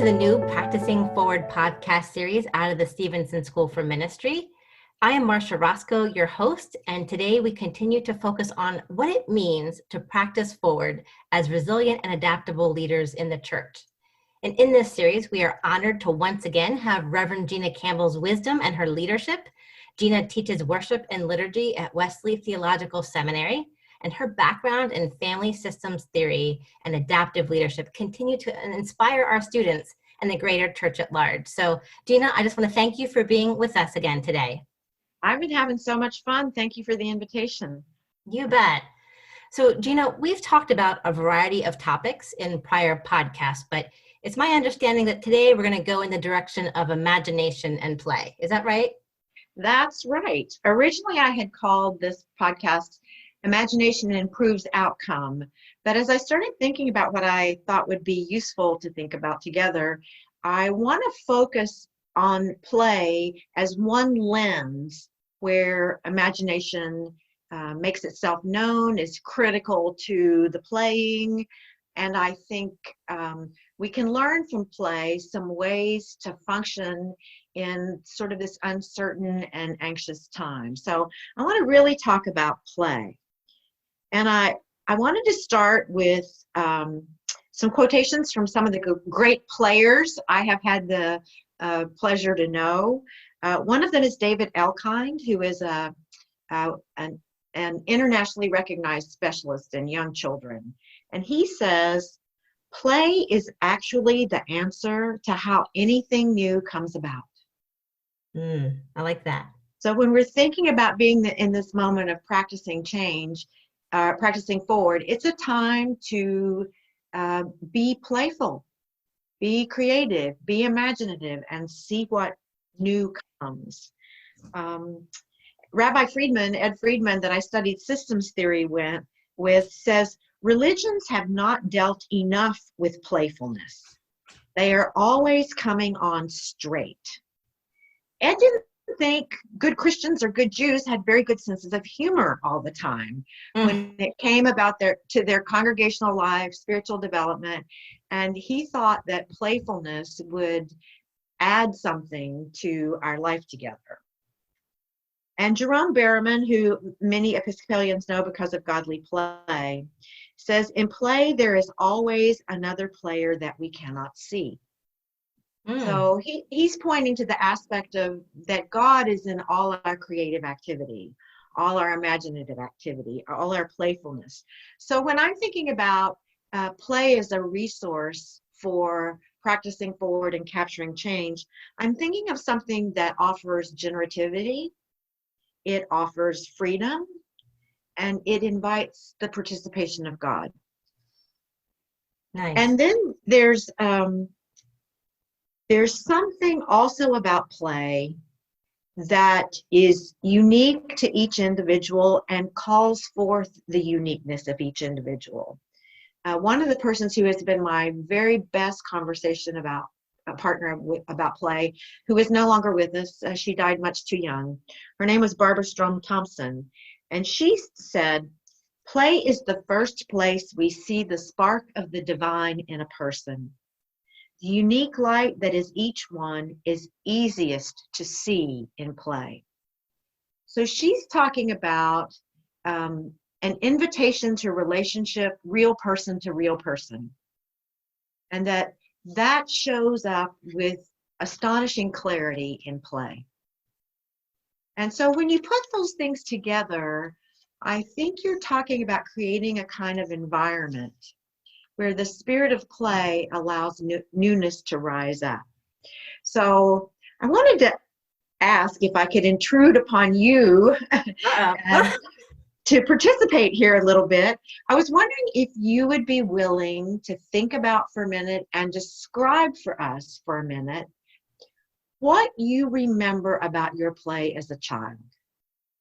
to the new Practicing Forward podcast series out of the Stevenson School for Ministry. I am Marsha Roscoe, your host, and today we continue to focus on what it means to practice forward as resilient and adaptable leaders in the church. And in this series, we are honored to once again have Reverend Gina Campbell's wisdom and her leadership. Gina teaches worship and liturgy at Wesley Theological Seminary, and her background in family systems theory and adaptive leadership continue to inspire our students and the greater church at large. So, Gina, I just want to thank you for being with us again today. I've been having so much fun. Thank you for the invitation. You bet. So, Gina, we've talked about a variety of topics in prior podcasts, but it's my understanding that today we're going to go in the direction of imagination and play. Is that right? That's right. Originally, I had called this podcast Imagination Improves Outcome. But as I started thinking about what I thought would be useful to think about together, I want to focus on play as one lens where imagination makes itself known, is critical to the playing. And I think we can learn from play some ways to function in sort of this uncertain and anxious time. So I want to really talk about play. And I wanted to start with some quotations from some of the great players I have had the pleasure to know. One of them is David Elkind, who is an internationally recognized specialist in young children. And he says, play is actually the answer to how anything new comes about. I like that. So when we're thinking about being in this moment of practicing change, practicing forward, it's a time to be playful, be creative, be imaginative, and see what new comes. Rabbi Friedman, Ed Friedman, that I studied systems theory with, says religions have not dealt enough with playfulness. They are always coming on straight. Ed didn't think good Christians or good Jews had very good senses of humor all the time when it came about their congregational life, spiritual development, and he thought that playfulness would add something to our life together. And Jerome Berriman, who many Episcopalians know because of Godly Play, says, in play there is always another player that we cannot see. So he's pointing to the aspect of that God is in all our creative activity, all our imaginative activity, all our playfulness. So when I'm thinking about play as a resource for practicing forward and capturing change, I'm thinking of something that offers generativity, it offers freedom, and it invites the participation of God. Nice. And then there's something also about play that is unique to each individual and calls forth the uniqueness of each individual. One of the persons who has been my very best conversation about a partner about play, who is no longer with us, she died much too young. Her name was Barbara Strom Thompson, and she said, play is the first place we see the spark of the divine in a person. The unique light that is each one is easiest to see in play. So she's talking about an invitation to relationship, real person to real person. And that shows up with astonishing clarity in play. And so when you put those things together, I think you're talking about creating a kind of environment where the spirit of play allows newness to rise up. So I wanted to ask if I could intrude upon you to participate here a little bit. I was wondering if you would be willing to think about for a minute and describe for us for a minute what you remember about your play as a child.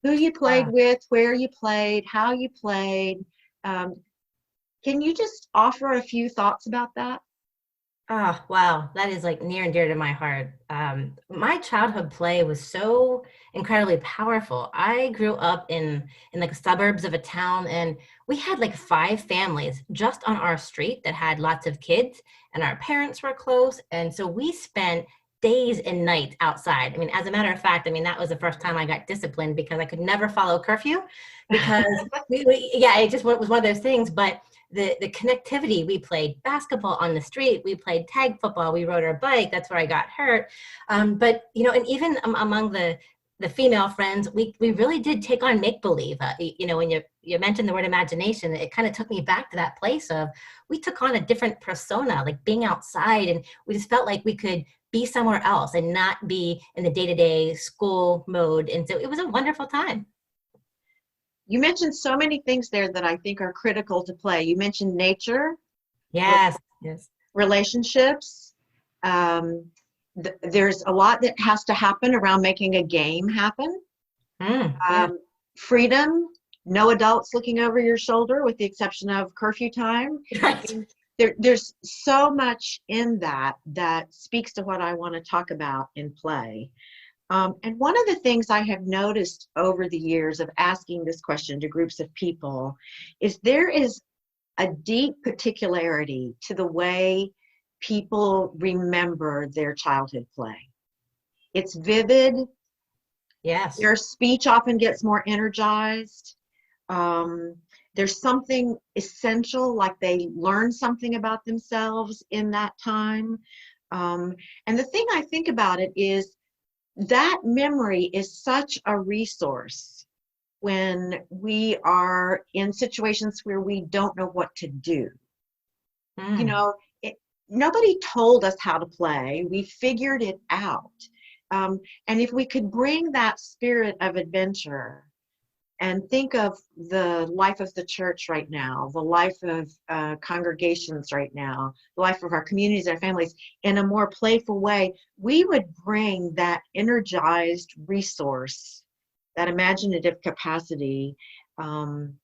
Who you played with, where you played, how you played. Can you just offer a few thoughts about that? Oh, wow. That is like near and dear to my heart. My childhood play was so incredibly powerful. I grew up in like the suburbs of a town, and we had like five families just on our street that had lots of kids, and our parents were close. And so we spent days and nights outside. I mean, as a matter of fact, I mean, that was the first time I got disciplined because I could never follow curfew because yeah, it just was one of those things. But the connectivity, we played basketball on the street, we played tag football, we rode our bike, that's where I got hurt. But you know, and even among the female friends, we really did take on make believe. You know, when you mentioned the word imagination, it kind of took me back to that place of we took on a different persona, like being outside, and we just felt like we could be somewhere else and not be in the day-to-day school mode. And so it was a wonderful time. You mentioned so many things there that I think are critical to play. You mentioned nature, re- Yes, yes. relationships. Um, there's a lot that has to happen around making a game happen. Yeah. Freedom, no adults looking over your shoulder with the exception of curfew time. I Right. mean, there's so much in that that speaks to what I want to talk about in play. And one of the things I have noticed over the years of asking this question to groups of people is there is a deep particularity to the way people remember their childhood play. It's vivid. Yes. Their speech often gets more energized. Um, there's something essential, like they learn something about themselves in that time. And the thing I think about it is that memory is such a resource when we are in situations where we don't know what to do. You Mm. know, nobody told us how to play. We figured it out. And if we could bring that spirit of adventure and think of the life of the church right now, the life of congregations right now, the life of our communities, our families, in a more playful way, we would bring that energized resource, that imaginative capacity, um,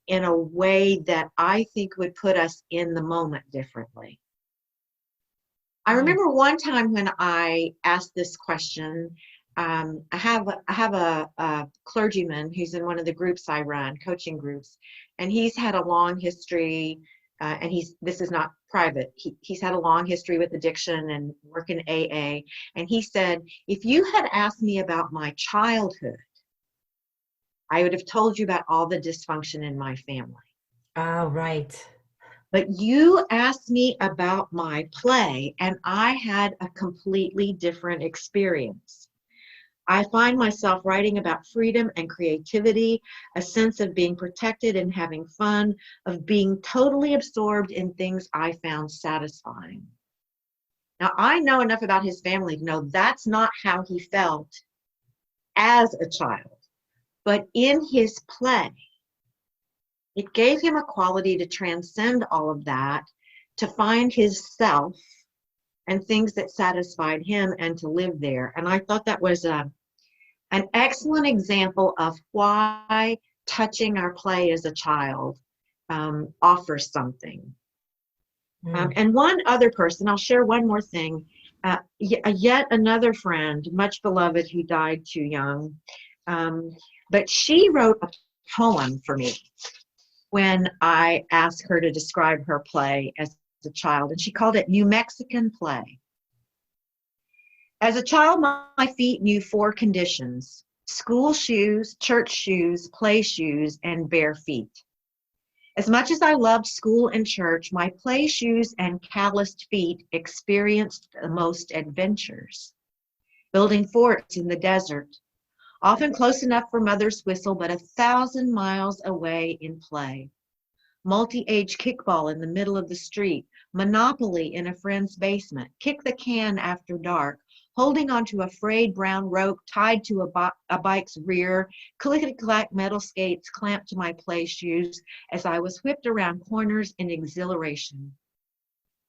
in a way that I think would put us in the moment differently. I Mm. remember one time when I asked this question. I have a clergyman who's in one of the groups I run, coaching groups, and he's had a long history. And this is not private. He's had a long history with addiction and work in AA. And he said, if you had asked me about my childhood, I would have told you about all the dysfunction in my family. Oh, right. But you asked me about my play, and I had a completely different experience. I find myself writing about freedom and creativity, a sense of being protected and having fun, of being totally absorbed in things I found satisfying. Now, I know enough about his family to know that's not how he felt as a child, but in his play, it gave him a quality to transcend all of that, to find his self and things that satisfied him and to live there. And I thought that was an excellent example of why touching our play as a child offers something. Mm. And one other person, I'll share one more thing. Yet another friend, much beloved, who died too young, um, but she wrote a poem for me when I asked her to describe her play as a child, and she called it New Mexican Play. As a child, my feet knew four conditions: school shoes, church shoes, play shoes, and bare feet. As much as I loved school and church, my play shoes and calloused feet experienced the most adventures. Building forts in the desert, often close enough for mother's whistle, but 1,000 miles away in play. Multi-age kickball in the middle of the street, Monopoly in a friend's basement, kick the can after dark, holding onto a frayed brown rope tied to a bike's rear, clickety-clack metal skates clamped to my play shoes as I was whipped around corners in exhilaration.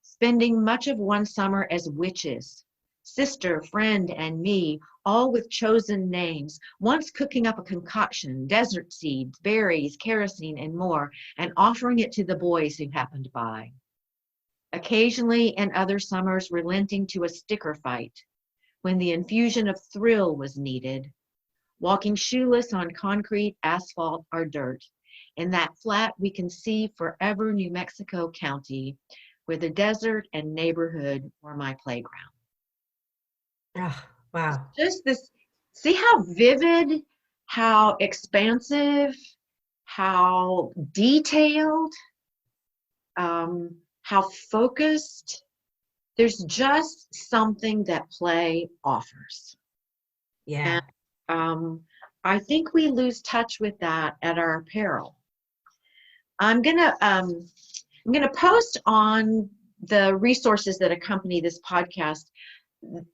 Spending much of one summer as witches, sister, friend, and me, all with chosen names, once cooking up a concoction, desert seeds, berries, kerosene, and more, and offering it to the boys who happened by. occasionally in other summers relenting to a sticker fight when the infusion of thrill was needed, walking shoeless on concrete, asphalt, or dirt. In that flat we can see forever New Mexico County, where the desert and neighborhood were my playground. Oh, wow. Just this, see how vivid, how expansive, how detailed, how focused. There's just something that play offers. Yeah. And I think we lose touch with that at our peril. I'm gonna post on the resources that accompany this podcast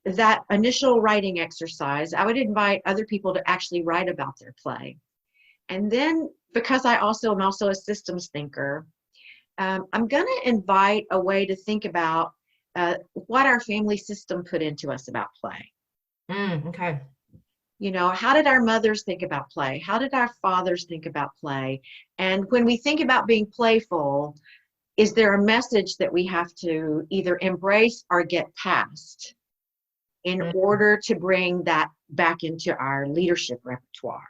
that initial writing exercise. I would invite other people to actually write about their play. And then, because I'm also a systems thinker, I'm going to invite a way to think about what our family system put into us about play. Okay. You know, how did our mothers think about play? How did our fathers think about play? And when we think about being playful, is there a message that we have to either embrace or get past in order to bring that back into our leadership repertoire?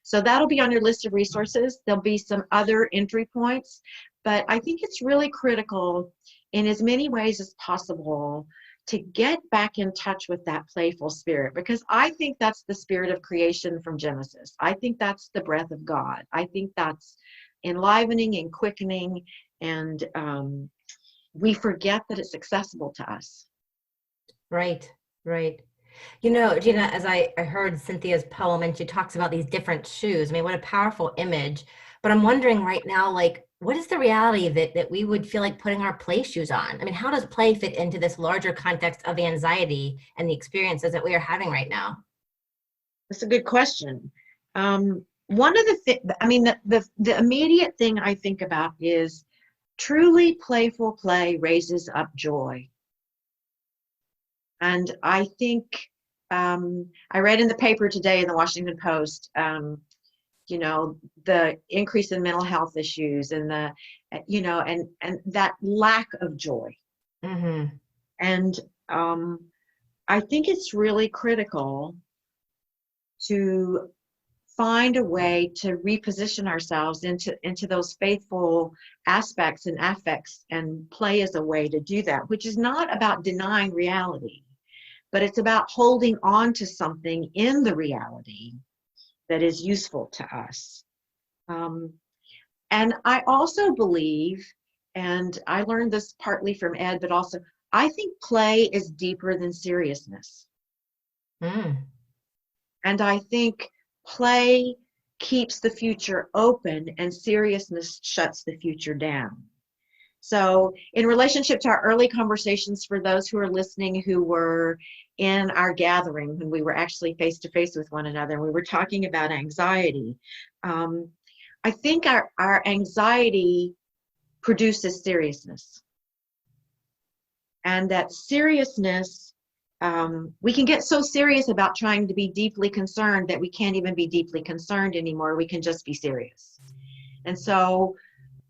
So that'll be on your list of resources. There'll be some other entry points, but I think it's really critical in as many ways as possible to get back in touch with that playful spirit, because I think that's the spirit of creation from Genesis. I think that's the breath of God. I think that's enlivening and quickening, and we forget that it's accessible to us. Right, right. You know, Gina, as I heard Cynthia's poem and she talks about these different shoes, I mean, what a powerful image. But I'm wondering right now, like, what is the reality that we would feel like putting our play shoes on? I mean, how does play fit into this larger context of anxiety and the experiences that we are having right now? That's a good question. One of the things, I mean, the immediate thing I think about is truly playful play raises up joy. And I think, I read in the paper today in the Washington Post, you know, the increase in mental health issues and the, you know, and that lack of joy. Mm-hmm. And I think it's really critical to find a way to reposition ourselves into those faithful aspects and affects, and play as a way to do that, which is not about denying reality, but it's about holding on to something in the reality that is useful to us. And I also believe, and I learned this partly from Ed, but also I think play is deeper than seriousness. And I think play keeps the future open and seriousness shuts the future down. So in relationship to our early conversations, for those who are listening who were in our gathering when we were actually face to face with one another, and we were talking about anxiety, I think our anxiety produces seriousness. And that seriousness, we can get so serious about trying to be deeply concerned that we can't even be deeply concerned anymore. We can just be serious.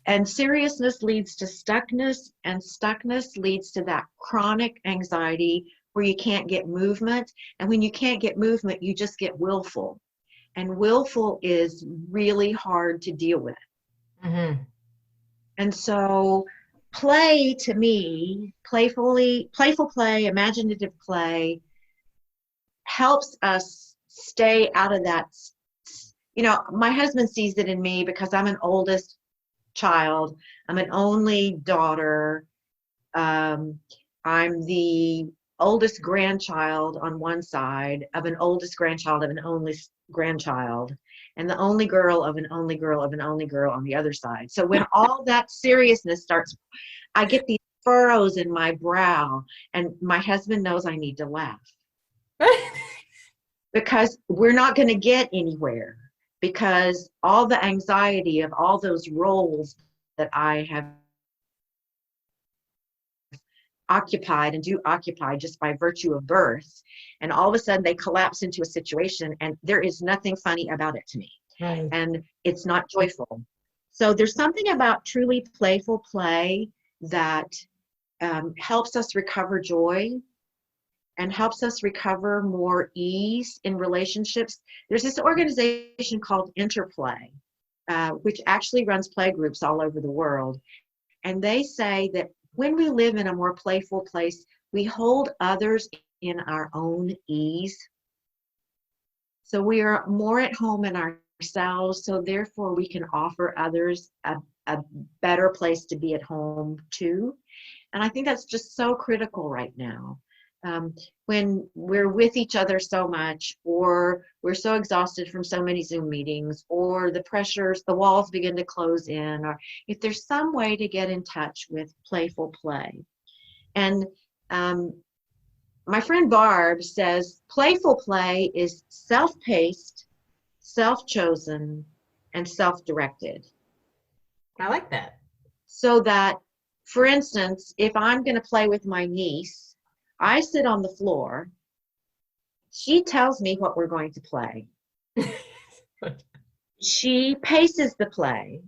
And seriousness leads to stuckness, and stuckness leads to that chronic anxiety where you can't get movement. And when you can't get movement, you just get willful. And willful is really hard to deal with. Mm-hmm. And so play, to me, playful play, imaginative play, helps us stay out of that. You know, my husband sees it in me because I'm an oldest child. I'm an only daughter. I'm the oldest grandchild on one side of an oldest grandchild of an only grandchild, and the only girl of an only girl of an only girl on the other side. So when all that seriousness starts, I get these furrows in my brow, and my husband knows I need to laugh because we're not going to get anywhere, because all the anxiety of all those roles that I have occupied and do occupy just by virtue of birth, and all of a sudden they collapse into a situation, and there is nothing funny about it to me. Right. And it's not joyful. So there's something about truly playful play that helps us recover joy and helps us recover more ease in relationships. There's this organization called Interplay, which actually runs play groups all over the world. And they say that when we live in a more playful place, we hold others in our own ease. So we are more at home in ourselves, so therefore we can offer others a better place to be at home too. And I think that's just so critical right now. When we're with each other so much, or we're so exhausted from so many Zoom meetings, or the pressures, the walls begin to close in, or if there's some way to get in touch with playful play. And my friend Barb says playful play is self-paced, self-chosen, and self-directed. I like that. So that, for instance, if I'm going to play with my niece, I sit on the floor. She tells me what we're going to play. She paces the play.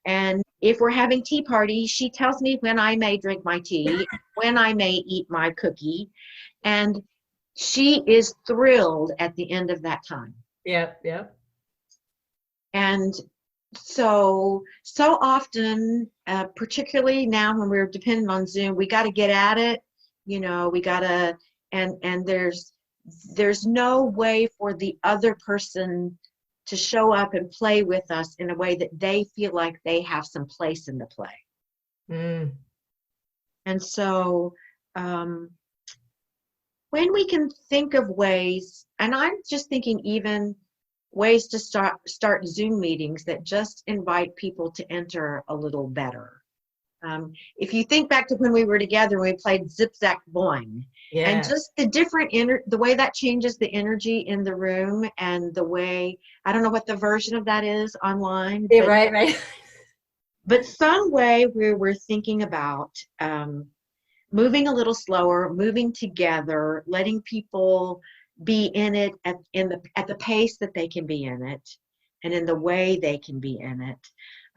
And if we're having tea party, she tells me when I may drink my tea, when I may eat my cookie. And she is thrilled at the end of that time. Yep. And so often, particularly now when we're dependent on Zoom, we got to get at it. We got to, and there's no way for the other person to show up and play with us in a way that they feel like they have some place in the play. And so when we can think of ways, and I'm just thinking even ways to start Zoom meetings that just invite people to enter a little better. If you think back to when we were together, we played Zip Zap Boing, and just the different the way that changes the energy in the room, and the way, I don't know what the version of that is online, but, right. But some way where we're thinking about moving a little slower, moving together, letting people be in it at the pace that they can be in it, and in the way they can be in it.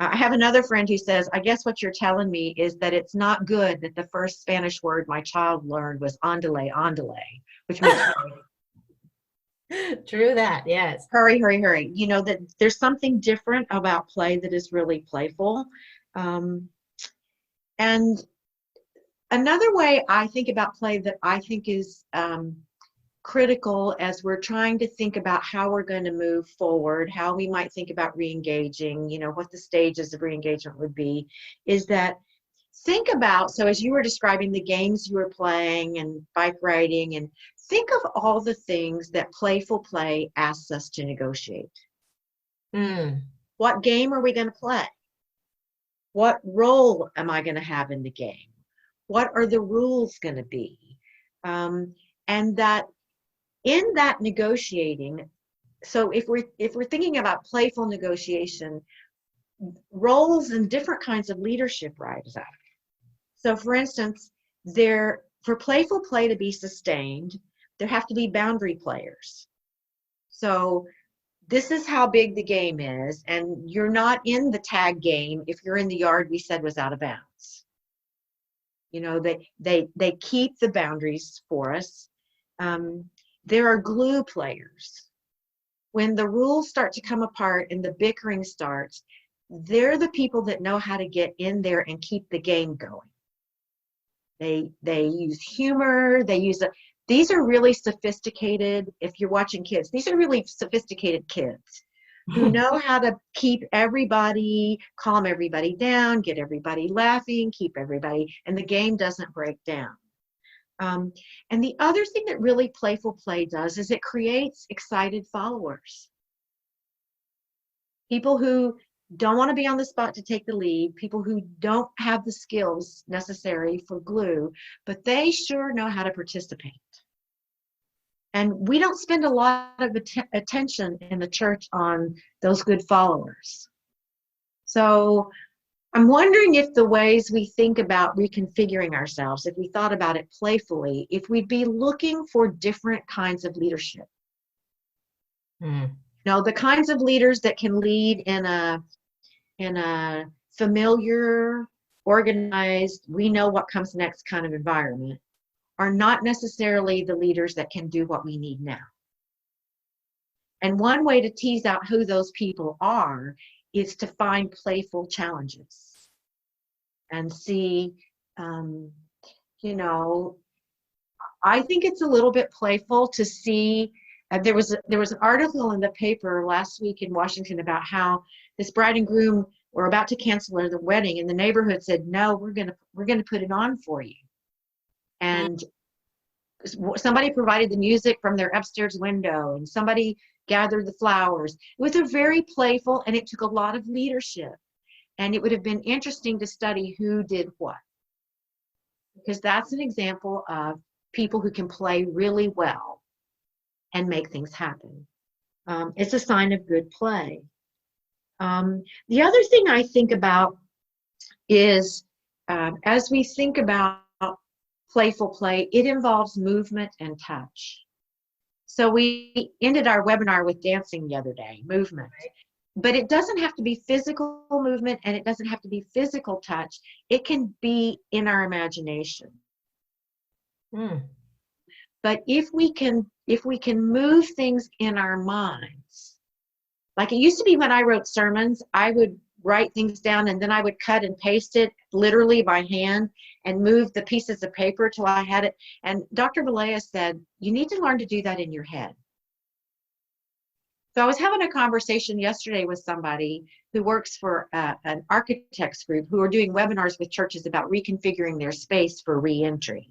I have another friend who says, I guess what you're telling me is that it's not good that the first Spanish word my child learned was andale, which means True that, yes. Hurry. That there's something different about play that is really playful. And another way I think about play that I think is critical as we're trying to think about how we're going to move forward, how we might think about re-engaging, what the stages of re-engagement would be, is that think about, so as you were describing the games you were playing and bike riding, and think of all the things that playful play asks us to negotiate. What game are we going to play? What role am I going to have in the game? What are the rules going to be? And that in that negotiating, so if we're thinking about playful negotiation, roles and different kinds of leadership rise up. So for instance, for playful play to be sustained, there have to be boundary players. So this is how big the game is, and you're not in the tag game if you're in the yard we said was out of bounds. They keep the boundaries for us. There are glue players. When the rules start to come apart and the bickering starts, they're the people that know how to get in there and keep the game going. They use humor, these are really sophisticated, if you're watching kids, these are really sophisticated kids who know how to keep everybody, calm everybody down, get everybody laughing, keep everybody, and the game doesn't break down. And the other thing that really playful play does is it creates excited followers. People who don't want to be on the spot to take the lead, people who don't have the skills necessary for glue, but they sure know how to participate. And we don't spend a lot of attention in the church on those good followers. So I'm wondering if the ways we think about reconfiguring ourselves, if we thought about it playfully, if we'd be looking for different kinds of leadership. The kinds of leaders that can lead in a familiar, organized, we know what comes next kind of environment are not necessarily the leaders that can do what we need now. And one way to tease out who those people are is to find playful challenges and see, you know, I think it's a little bit playful to see. There was an article in the paper last week in Washington about how this bride and groom were about to cancel their wedding, and the neighborhood said, "No, we're gonna put it on for you." And somebody provided the music from their upstairs window, and somebody gathered the flowers. It was a very playful, and it took a lot of leadership. And it would have been interesting to study who did what, because that's an example of people who can play really well and make things happen. It's a sign of good play. The other thing I think about is, as we think about playful play, it involves movement and touch. So we ended our webinar with dancing the other day, movement. But it doesn't have to be physical movement, and it doesn't have to be physical touch. It can be in our imagination. But if we can move things in our minds, like it used to be when I wrote sermons, I would write things down and then I would cut and paste it literally by hand and move the pieces of paper till I had it. And Dr. Valea said, you need to learn to do that in your head. So I was having a conversation yesterday with somebody who works for an architects group who are doing webinars with churches about reconfiguring their space for re-entry.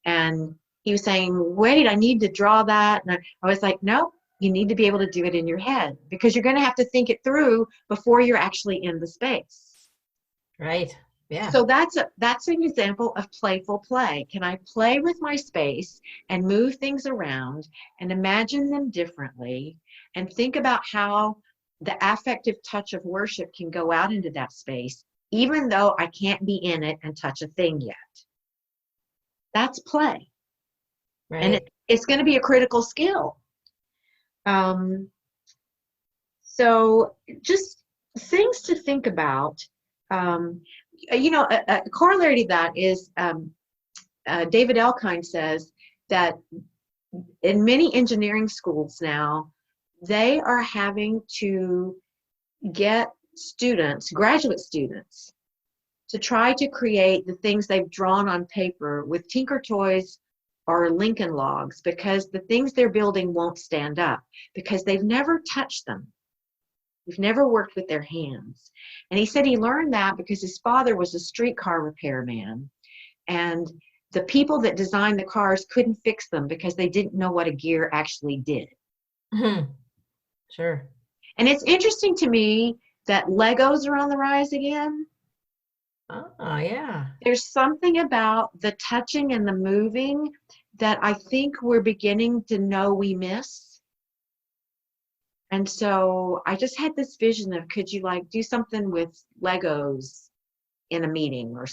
And he was saying, wait, I need to draw that. And I was like, no, you need to be able to do it in your head, because you're going to have to think it through before you're actually in the space. Right. Yeah. So that's an example of playful play. Can I play with my space and move things around and imagine them differently and think about how the affective touch of worship can go out into that space, even though I can't be in it and touch a thing yet? That's play. Right. And it's going to be a critical skill. So just things to think about. A corollary to that is David Elkind says that in many engineering schools now, they are having to get students, graduate students, to try to create the things they've drawn on paper with Tinker Toys or Lincoln Logs, because the things they're building won't stand up because they've never touched them. They've never worked with their hands. And he said he learned that because his father was a streetcar repairman, and the people that designed the cars couldn't fix them because they didn't know what a gear actually did. Sure. And it's interesting to me that Legos are on the rise again. Oh, yeah. There's something about the touching and the moving that I think we're beginning to know we miss. And so I just had this vision of, could you like do something with Legos in a meeting, or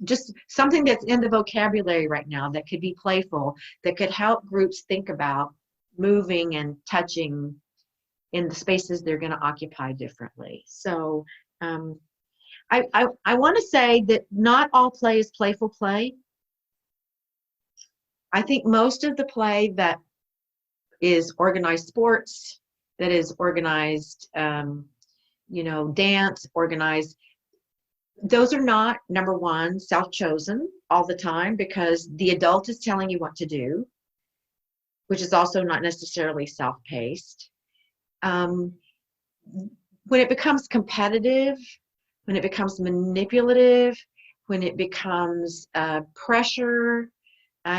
just something that's in the vocabulary right now that could be playful, that could help groups think about moving and touching in the spaces they're going to occupy differently. So I want to say that not all play is playful play. I think most of the play that is organized sports, that is organized, dance, organized, those are not, number one, self-chosen all the time because the adult is telling you what to do, which is also not necessarily self-paced. When it becomes competitive, when it becomes manipulative, when it becomes pressure,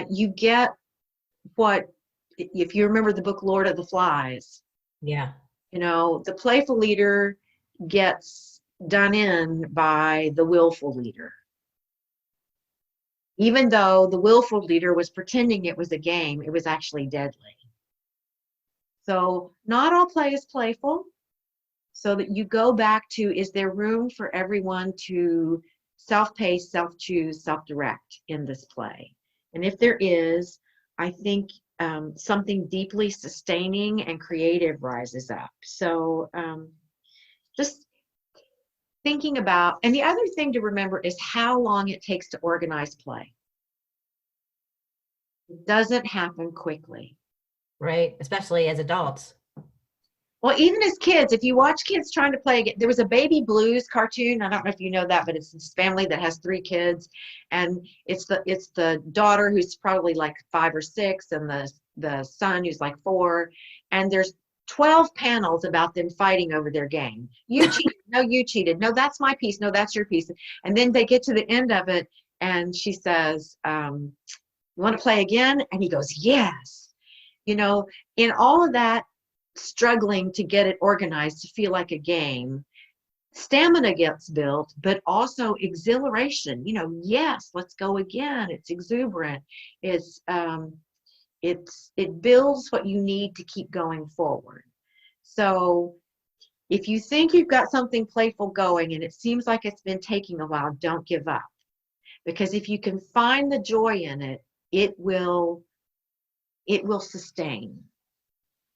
you get what, if you remember the book Lord of the Flies, yeah, the playful leader gets done in by the willful leader. Even though the willful leader was pretending it was a game, it was actually deadly. So not all play is playful. So that you go back to, is there room for everyone to self-pace, self-choose, self-direct in this play? And if there is, I think something deeply sustaining and creative rises up. So just thinking about, and the other thing to remember is how long it takes to organize play. It doesn't happen quickly. Right, especially as adults. Well, even as kids, if you watch kids trying to play, there was a Baby Blues cartoon. I don't know if you know that, but it's this family that has 3 kids, and it's the daughter who's probably like 5 or 6, and the son who's like 4, and there's 12 panels about them fighting over their game. You cheated. No, you cheated. No, that's my piece. No, that's your piece. And then they get to the end of it, and she says, "You want to play again?" And he goes, "Yes." In all of that, struggling to get it organized to feel like a game, stamina gets built, but also exhilaration. Yes, let's go again. It's exuberant. It builds what you need to keep going forward. So if you think you've got something playful going and it seems like it's been taking a while, don't give up, because if you can find the joy in it, it will sustain,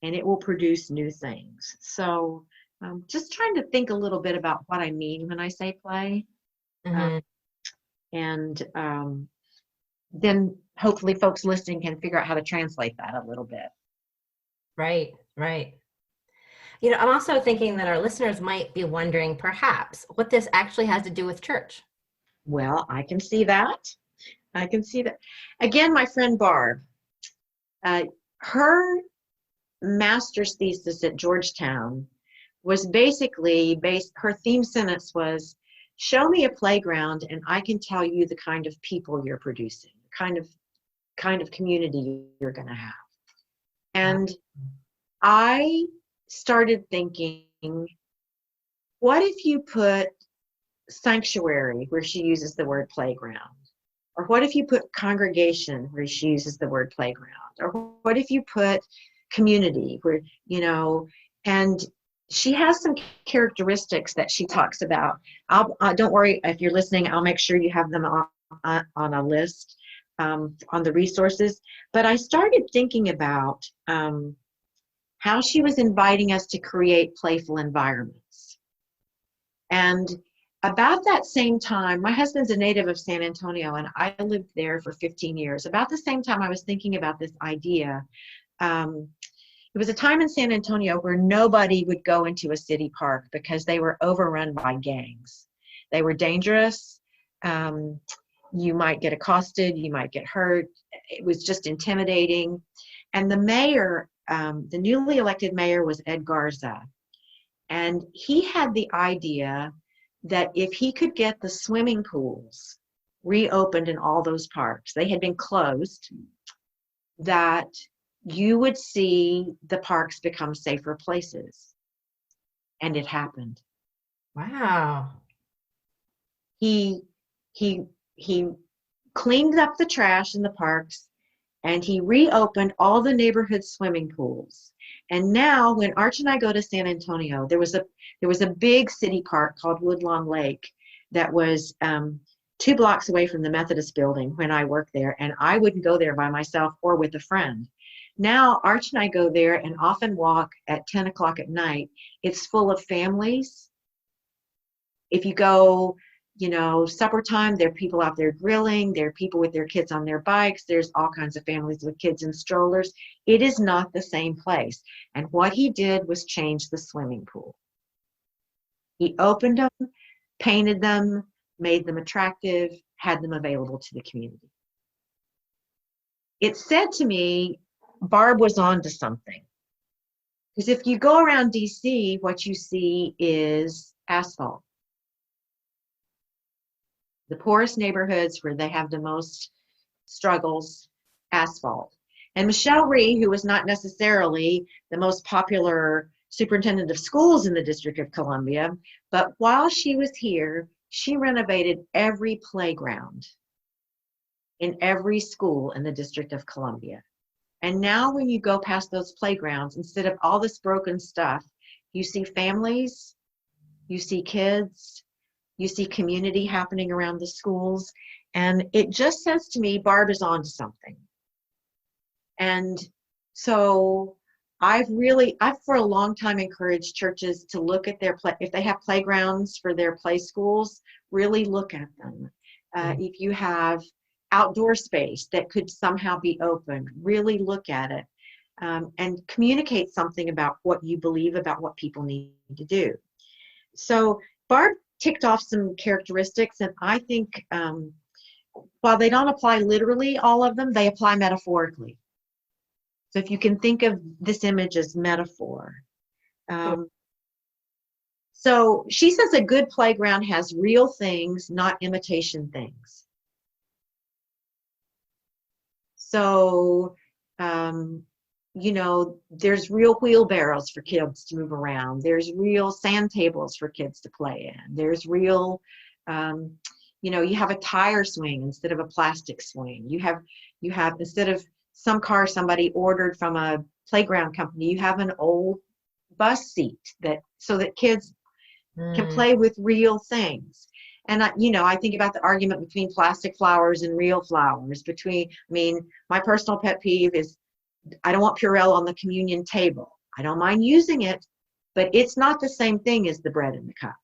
and it will produce new things. So just trying to think a little bit about what I mean when I say play. Mm-hmm. And then hopefully folks listening can figure out how to translate that a little bit. Right, right. I'm also thinking that our listeners might be wondering perhaps what this actually has to do with church. Well, I can see that. Again, my friend Barb, her master's thesis at Georgetown was basically her theme sentence was, show me a playground and I can tell you the kind of people you're producing, kind of community you're going to have. And I started thinking, what if you put sanctuary where she uses the word playground? Or what if you put congregation where she uses the word playground? Or what if you put community where, and she has some characteristics that she talks about. Don't worry, if you're listening, I'll make sure you have them on a list on the resources. But I started thinking about how she was inviting us to create playful environments. And about that same time, my husband's a native of San Antonio, and I lived there for 15 years. About the same time I was thinking about this idea, it was a time in San Antonio where nobody would go into a city park because they were overrun by gangs. They were dangerous. You might get accosted, you might get hurt. It was just intimidating. And the mayor, the newly elected mayor, was Ed Garza. And he had the idea that if he could get the swimming pools reopened in all those parks, they had been closed, that you would see the parks become safer places. And it happened. Wow. He cleaned up the trash in the parks, and he reopened all the neighborhood swimming pools. And now when Arch and I go to San Antonio, there was a big city park called Woodlawn Lake that was 2 blocks away from the Methodist building when I worked there, and I wouldn't go there by myself or with a friend. Now Arch and I go there and often walk at 10 o'clock at night. It's full of families. If you go, supper time, there are people out there grilling, there are people with their kids on their bikes, there's all kinds of families with kids in strollers. It is not the same place. And what he did was change the swimming pool. He opened them, painted them, made them attractive, had them available to the community. It said to me, Barb was on to something. Because if you go around DC, what you see is asphalt. The poorest neighborhoods where they have the most struggles, asphalt. And Michelle Rhee, who was not necessarily the most popular superintendent of schools in the District of Columbia, but while she was here, she renovated every playground in every school in the District of Columbia. And now when you go past those playgrounds, instead of all this broken stuff, you see families, you see kids, you see community happening around the schools. And it just says to me, Barb is on to something. And so I've for a long time encouraged churches to look at if they have playgrounds for their play schools, really look at them. If you have outdoor space that could somehow be open, really look at it, and communicate something about what you believe about what people need to do. So Barb ticked off some characteristics, and I think while they don't apply literally, all of them, they apply metaphorically. So if you can think of this image as metaphor. So she says a good playground has real things, not imitation things. So, there's real wheelbarrows for kids to move around. There's real sand tables for kids to play in. There's real, you have a tire swing instead of a plastic swing. You have instead of some car somebody ordered from a playground company, you have an old bus seat so that kids can play with real things. And I think about the argument between plastic flowers and real flowers. My personal pet peeve is I don't want Purell on the communion table. I don't mind using it, but it's not the same thing as the bread in the cup.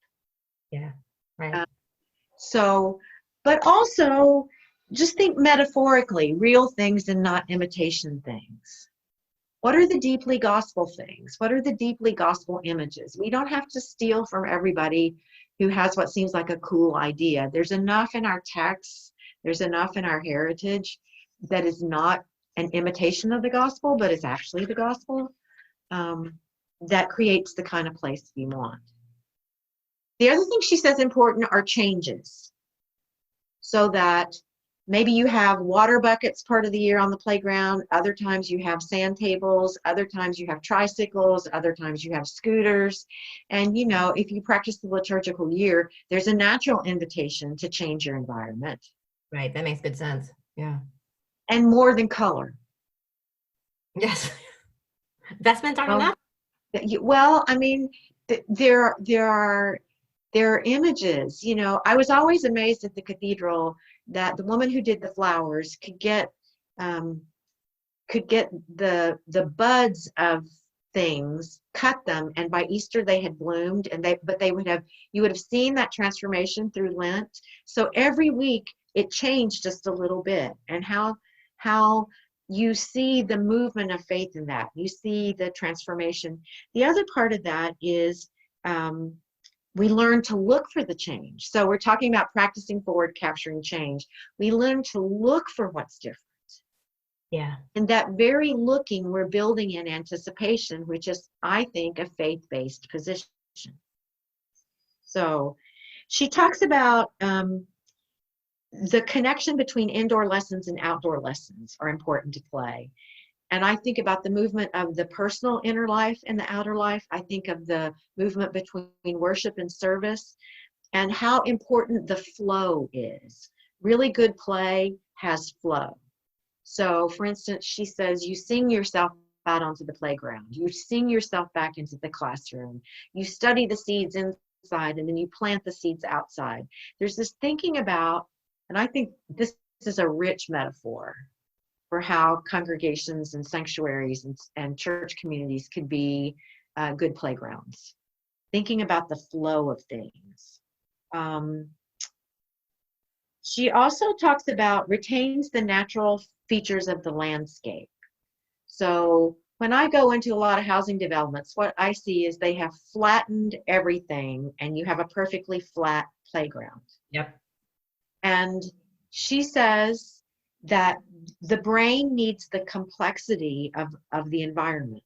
Yeah, right. But also just think metaphorically, real things and not imitation things. What are the deeply gospel things? What are the deeply gospel images? We don't have to steal from everybody who has what seems like a cool idea. There's enough in our texts, there's enough in our heritage that is not an imitation of the gospel, but it's actually the gospel, that creates the kind of place we want. The other thing she says important are changes. So that maybe you have water buckets part of the year on the playground, other times you have sand tables, other times you have tricycles, other times you have scooters. And if you practice the liturgical year, there's a natural invitation to change your environment. Right, that makes good sense. Yeah. And more than color. Yes. Vestments aren't enough? Well, there are images. I was always amazed at the cathedral that the woman who did the flowers could get the buds of things, cut them, and by Easter they had bloomed, you would have seen that transformation through Lent. So every week it changed just a little bit, and how you see the movement of faith in that. You see the transformation. The other part of that is we learn to look for the change. So we're talking about practicing forward, capturing change. We learn to look for what's different. Yeah. And that very looking, we're building in anticipation, which is, I think, a faith-based position. So she talks about the connection between indoor lessons and outdoor lessons are important to play. And I think about the movement of the personal inner life and the outer life. I think of the movement between worship and service and how important the flow is. Really good play has flow. So, for instance, she says, you sing yourself out onto the playground. You sing yourself back into the classroom. You study the seeds inside, and then you plant the seeds outside. There's this thinking about, and I think this is a rich metaphor for how congregations and sanctuaries and church communities could be good playgrounds. Thinking about the flow of things. She also talks about retains the natural features of the landscape. So when I go into a lot of housing developments, what I see is they have flattened everything and you have a perfectly flat playground. Yep. And she says that the brain needs the complexity of the environment.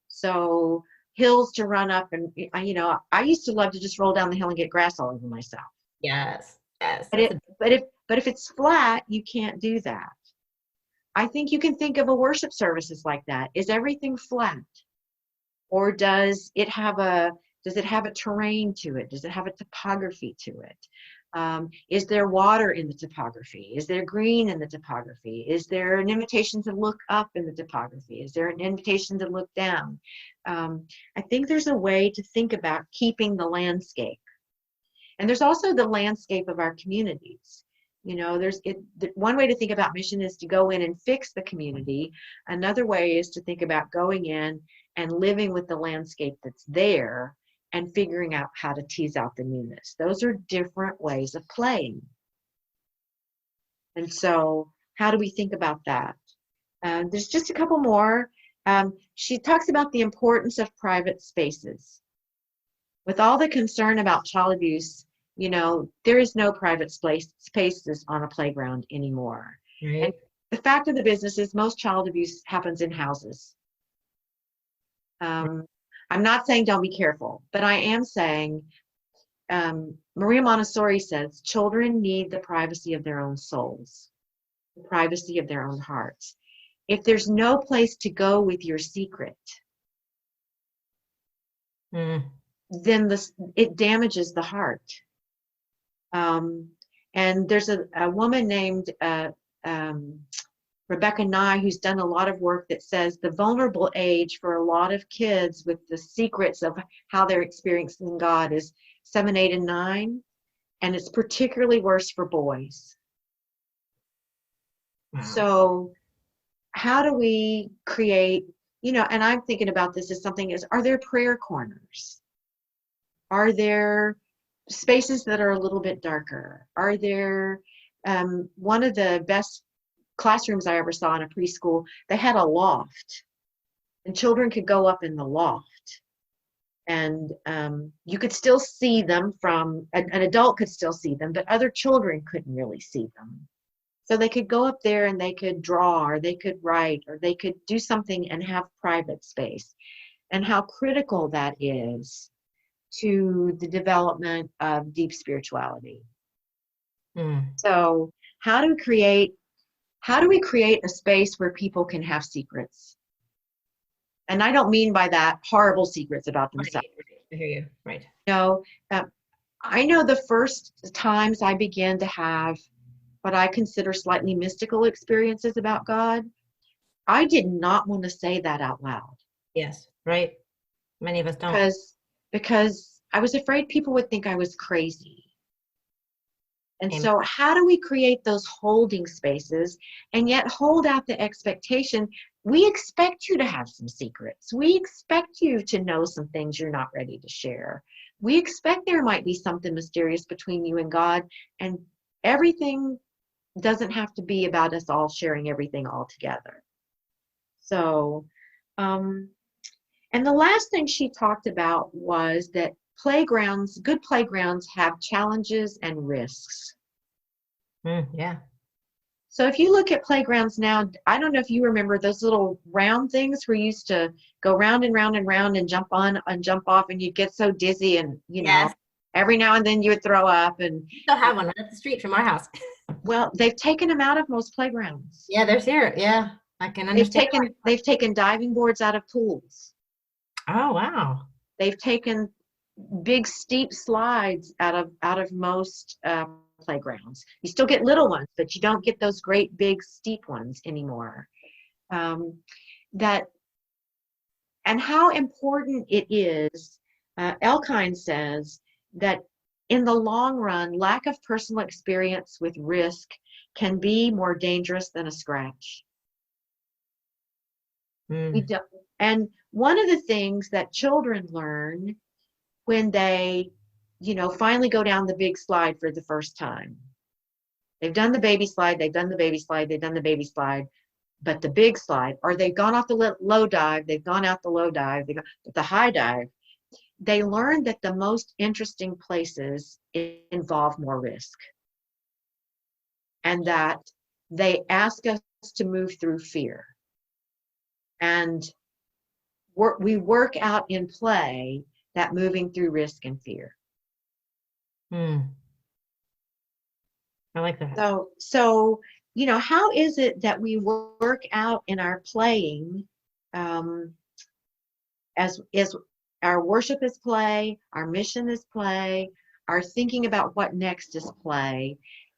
So hills to run up, and I used to love to just roll down the hill and get grass all over myself. Yes. But if it's flat, you can't do that. I think you can think of a worship services like that. Is everything flat? Or does it have a terrain to it? Does it have a topography to it? Is there water in the topography? Is there green in the topography? Is there an invitation to look up in the topography? Is there an invitation to look down? I think there's a way to think about keeping the landscape. And there's also the landscape of our communities. One way to think about mission is to go in and fix the community. Another way is to think about going in and living with the landscape that's there and figuring out how to tease out the newness. Those are different ways of playing. And so how do we think about that? There's just a couple more. She talks about the importance of private spaces. With all the concern about child abuse, there is no private spaces on a playground anymore. Right. And the fact of the business is most child abuse happens in houses. I'm not saying don't be careful, but I am saying Maria Montessori says children need the privacy of their own souls, the privacy of their own hearts. If there's no place to go with your secret, then it damages the heart. And there's a woman named Rebecca Nye who's done a lot of work that says the vulnerable age for a lot of kids with the secrets of how they're experiencing God is 7, 8, and 9, and it's particularly worse for boys. Wow. So how do we create, and I'm thinking about this as something are there prayer corners? Are there spaces that are a little bit darker? Are there, one of the best classrooms I ever saw in a preschool, they had a loft, and children could go up in the loft. And you could still see them an adult could still see them, but other children couldn't really see them. So they could go up there and they could draw, or they could write, or they could do something and have private space. And how critical that is to the development of deep spirituality. So how do we create a space where people can have secrets? And I don't mean by that horrible secrets about themselves. I hear you. Right. I know the first times I began to have what I consider slightly mystical experiences about God, I did not want to say that out loud. Yes, right. Many of us don't. Because I was afraid people would think I was crazy. And so how do we create those holding spaces and yet hold out the expectation? We expect you to have some secrets. We expect you to know some things you're not ready to share. We expect there might be something mysterious between you and God, and everything doesn't have to be about us all sharing everything all together. So, and the last thing she talked about was that good playgrounds have challenges and risks. Yeah. So if you look at playgrounds now, I don't know if you remember those little round things where you used to go round and round and round and jump on and jump off, and you'd get so dizzy, and Yes. every now and then you would throw up. And we still have one right up the street from our house. Well, they've taken them out of most playgrounds. Yeah, there's here. Yeah, I can understand. They've taken diving boards out of pools. Oh, wow. They've taken big steep slides out of most playgrounds. You still get little ones, but you don't get those great big steep ones anymore. And how important it is, Elkind says that in the long run, lack of personal experience with risk can be more dangerous than a scratch. And one of the things that children learn when they, finally go down the big slide for the first time. They've done the baby slide, they've done the baby slide, they've done the baby slide, but the big slide, or they've gone off the low dive, they've gone out the low dive, they go the high dive. They learn that the most interesting places involve more risk, and that they ask us to move through fear. And we work out in play that moving through risk and fear. I like that. So how is it that we work out in our playing, as our worship is play, our mission is play, our thinking about what next is play,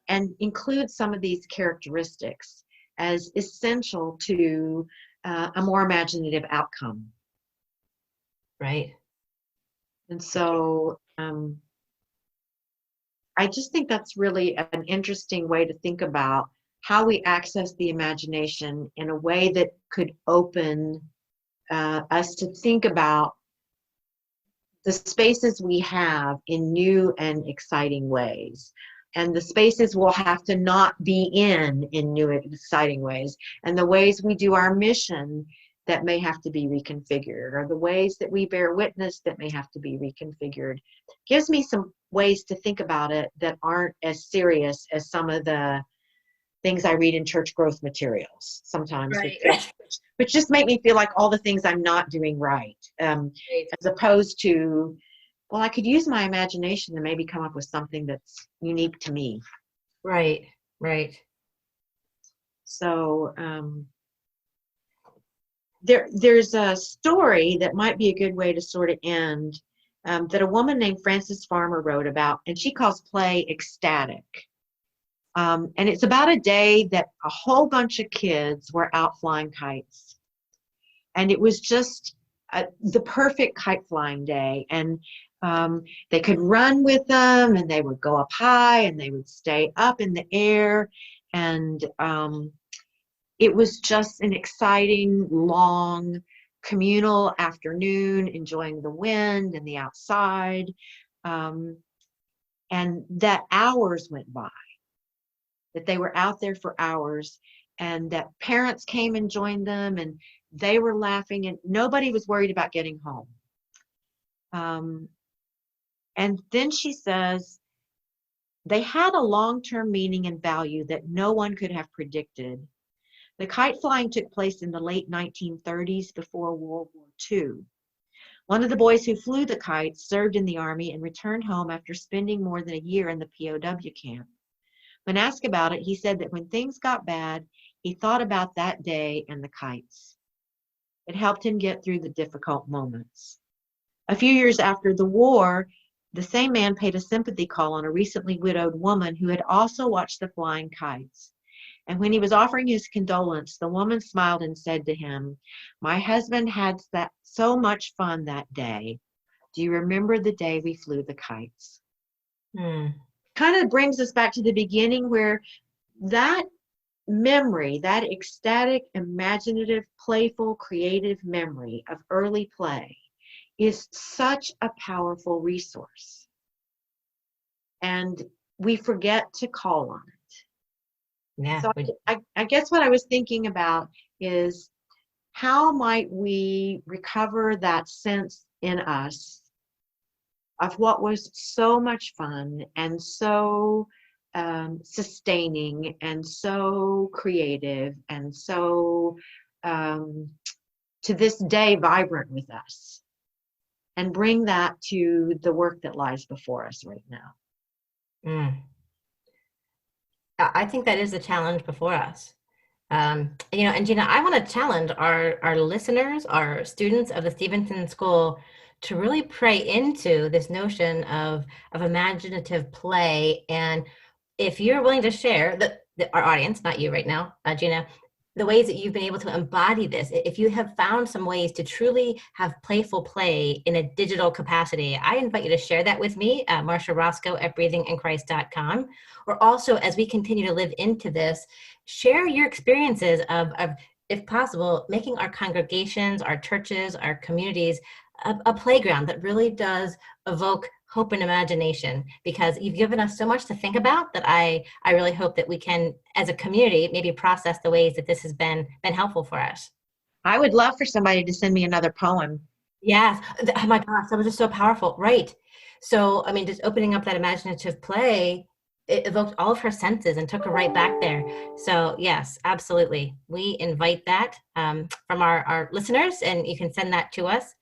and include some of these characteristics as essential to a more imaginative outcome. Right. And so I just think that's really an interesting way to think about how we access the imagination in a way that could open us to think about the spaces we have in new and exciting ways. And the spaces we'll have to not be in new and exciting ways. And the ways we do our mission that may have to be reconfigured, or the ways that we bear witness that may have to be reconfigured. Gives me some ways to think about it that aren't as serious as some of the things I read in church growth materials sometimes, Right. which just make me feel like all the things I'm not doing right, as opposed to, well, I could use my imagination to maybe come up with something that's unique to me. Right, right. So there's a story that might be a good way to sort of end, that a woman named Frances Farmer wrote about, and she calls play ecstatic. And it's about a day that a whole bunch of kids were out flying kites. And it was just the perfect kite flying day. And they could run with them, and they would go up high, and they would stay up in the air. And it was just an exciting, long, communal afternoon, enjoying the wind and the outside. And that hours went by, that they were out there for hours, and that parents came and joined them, and they were laughing, and nobody was worried about getting home. And then she says, they had a long-term meaning and value that no one could have predicted. The kite flying took place in the late 1930s, before World War II. One of the boys who flew the kites served in the Army and returned home after spending more than a year in the POW camp. When asked about it, he said that when things got bad, he thought about that day and the kites. It helped him get through the difficult moments. A few years after the war, the same man paid a sympathy call on a recently widowed woman who had also watched the flying kites. And when he was offering his condolence, the woman smiled and said to him, "My husband had so much fun that day. Do you remember the day we flew the kites?" Kind of brings us back to the beginning, where that memory, that ecstatic, imaginative, playful, creative memory of early play is such a powerful resource. And we forget to call on it. Yeah. So I guess what I was thinking about is, how might we recover that sense in us of what was so much fun and so sustaining and so creative and so to this day vibrant with us, and bring that to the work that lies before us right now. I think that is the challenge before us. And Gina, I want to challenge our listeners, our students of the Stevenson School, to really pray into this notion of imaginative play. And if you're willing to share, our audience, not you right now, Gina, the ways that you've been able to embody this, if you have found some ways to truly have playful play in a digital capacity, I invite you to share that with me, Marsha Roscoe at breathinginchrist.com. Or also, as we continue to live into this, share your experiences of, if possible, making our congregations, our churches, our communities a playground that really does evoke hope and imagination, because you've given us so much to think about that I really hope that we can, as a community, maybe process the ways that this has been helpful for us. I would love for somebody to send me another poem. Yes. Oh my gosh, that was just so powerful. Right. So, I mean, just opening up that imaginative play, it evoked all of her senses and took her right back there. So yes, absolutely. We invite that from our listeners, and you can send that to us.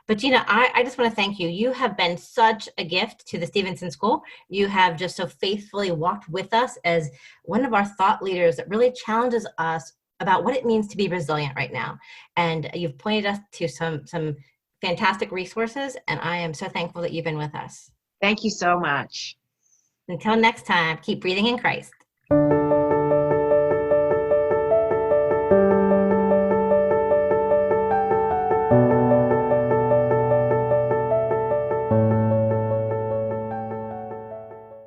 But Gina, I just want to thank you. You have been such a gift to the Stevenson School. You have just so faithfully walked with us as one of our thought leaders that really challenges us about what it means to be resilient right now. And you've pointed us to some fantastic resources, and I am so thankful that you've been with us. Thank you so much. Until next time, keep breathing in Christ.